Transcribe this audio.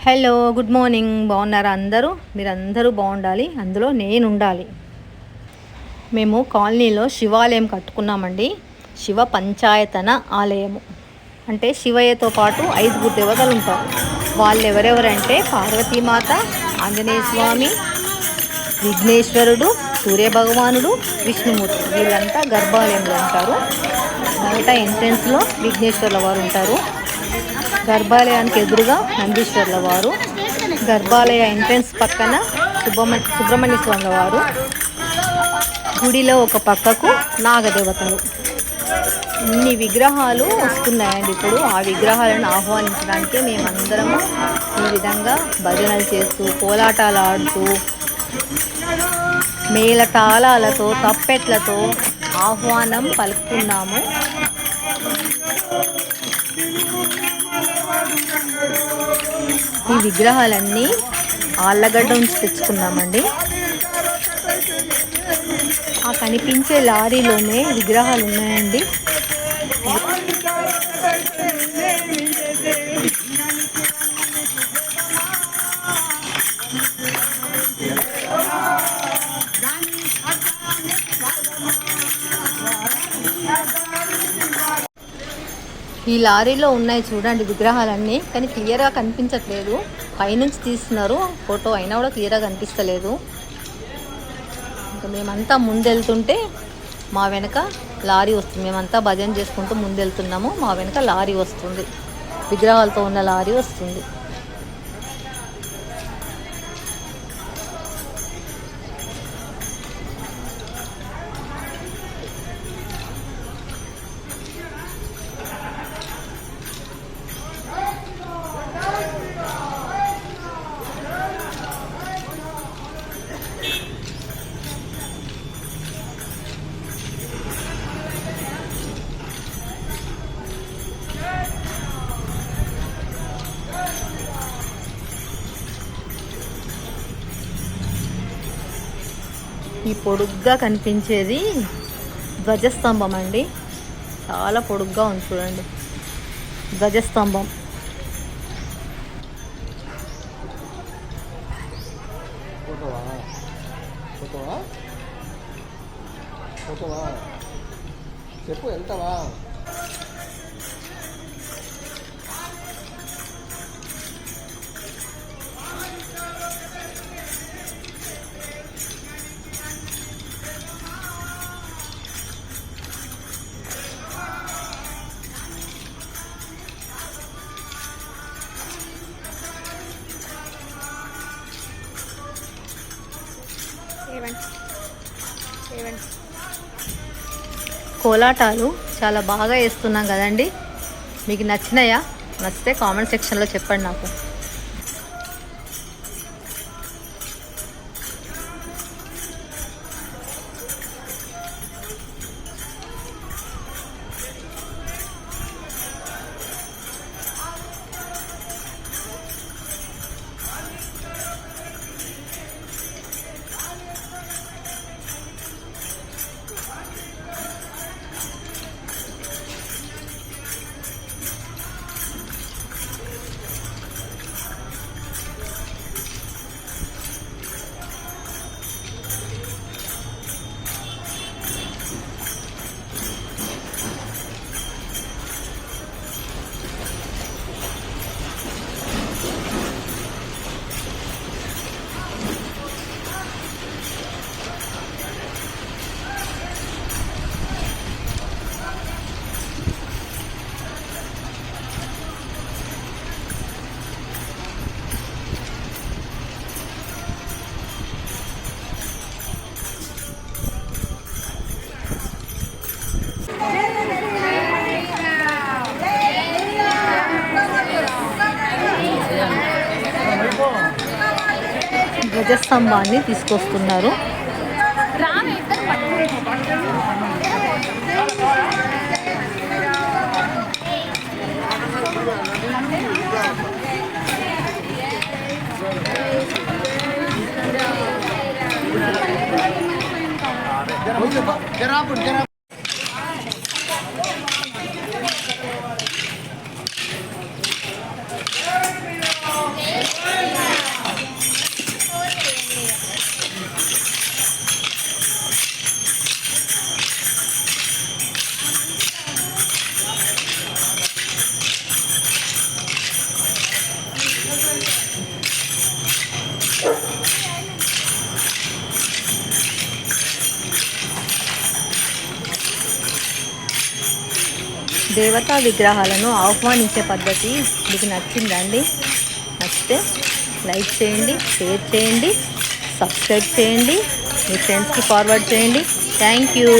Hello, good morning. బాగున్నారా అందరూ? మీరందరూ బాగుండాలి, అందులో నేను ఉండాలి. మేము కాలనీలో శివాలయం కట్టుకున్నామండి. శివ పంచాయతన ఆలయము అంటే శివయ్యతో పాటు 5 దేవతలు ఉంటారు. వాళ్ళు ఎవరెవరంటే పార్వతీమాత, ఆంజనేయ స్వామి, విఘ్నేశ్వరుడు, సూర్యభగవానుడు, విష్ణుమూర్తి. వీళ్ళంతా గర్భాలయంలో ఉంటారు. బయట ఎంట్రెన్స్లో విఘ్నేశ్వర్ల వారు ఉంటారు. గర్భాలయానికి ఎదురుగా నందీశ్వర్ల వారు, గర్భాలయ ఎంట్రెన్స్ పక్కన సుబ్రహ్మణ్య స్వామి వారు, గుడిలో ఒక పక్కకు నాగదేవతలు. ఇన్ని విగ్రహాలు వస్తున్నాయండి. ఇప్పుడు ఆ విగ్రహాలను ఆహ్వానించడానికి మేమందరము ఈ విధంగా భజనలు చేస్తూ, కోలాటాలు ఆడుతూ, మేళతాళాలతో, తప్పెట్లతో ఆహ్వానం పలుకుతున్నాము. ఈ విగ్రహాలన్నీ ఆళ్ళగడ్డ నుంచి తెచ్చుకున్నామండి. ఆ కనిపించే లారీలోనే విగ్రహాలు ఉన్నాయండి. ఈ లారీలో ఉన్నాయి చూడండి విగ్రహాలన్నీ, కానీ క్లియర్గా కనిపించట్లేదు. పైనుంచి తీస్తున్నారు ఫోటో, అయినా కూడా క్లియర్గా కనిపిస్తలేదు. ఇంకా మేమంతా ముందెళ్తుంటే మా వెనక లారీ వస్తుంది. మేమంతా భజన చేసుకుంటూ ముందెళ్తున్నాము. మా వెనక లారీ వస్తుంది, విగ్రహాలతో ఉన్న లారీ వస్తుంది. ఈ పొడుగ్గా కనిపించేది ధ్వజస్తంభం అండి. చాలా పొడుగ్గా ఉంది చూడండి ధ్వజస్తంభం. చెప్పు వెళ్తావా? కోలాటాలు చాలా బాగా వేస్తున్నాం కదండి. మీకు నచ్చినాయా? నచ్చితే కామెంట్ సెక్షన్లో చెప్పండి నాకు. ధ్వజస్తంభాన్ని తీసుకొస్తున్నారు. దేవతా విగ్రహాలను ఆహ్వానించే పద్ధతి మీకు నచ్చిందండి? నచ్చితే లైక్ చేయండి, షేర్ చేయండి, సబ్స్క్రైబ్ చేయండి, మీ ఫ్రెండ్స్కి ఫార్వర్డ్ చేయండి. Thank you.